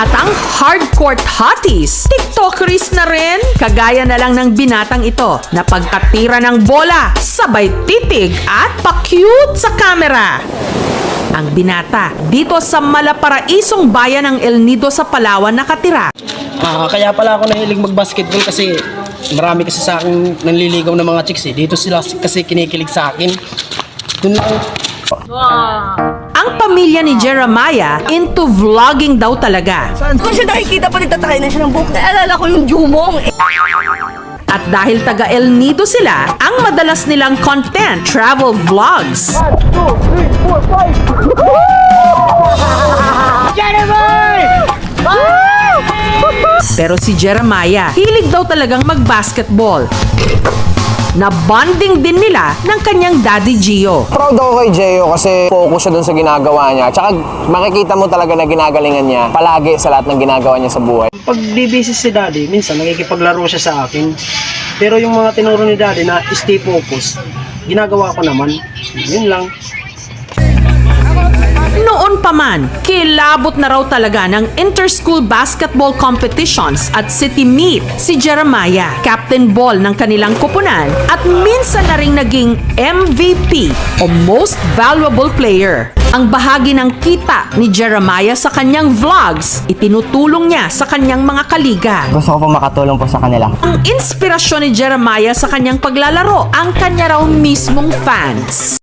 At ang hardcore hotties, tiktokeries na rin. Kagaya na lang ng binatang ito na pagkatira ng bola, sabay titig at pa-cute sa camera. Ang binata dito sa malaparaisong bayan ng El Nido sa Palawan nakatira. Kaya pala ako nahilig mag-basketball kasi marami kasi sa akin nanliligaw ng mga chicks eh. Dito sila kasi kinikilig sa akin. Doon lang. Ang pamilya ni Jeremiah into vlogging daw talaga. Kung siya nakikita pa nagtatry na siya ng buhok, naalala ko yung Jumong. At dahil taga El Nido sila, ang madalas nilang content, travel vlogs. 1, 2, 3, 4, 5! Pero si Jeremiah, hilig daw talagang mag-basketball. Na bonding din nila ng kanyang daddy Gio. Proud ako kay Gio kasi focus siya dun sa ginagawa niya. Tsaka makikita mo talaga na ginagalingan niya palagi sa lahat ng ginagawa niya sa buhay. Pag busy si daddy, minsan nakikipaglaro siya sa akin. Pero yung mga tinuro ni daddy na stay focused, ginagawa ko naman. Yun lang. Noon pa man, kilabot na raw talaga ng inter-school basketball competitions at city meet si Jeremiah, captain ball ng kanilang koponan at minsan na ring naging MVP o Most Valuable Player. Ang bahagi ng kita ni Jeremiah sa kanyang vlogs, itinutulong niya sa kanyang mga kaliga. Gusto ko po makatulong po sa kanila. Ang inspirasyon ni Jeremiah sa kanyang paglalaro, ang kanya raw mismong fans.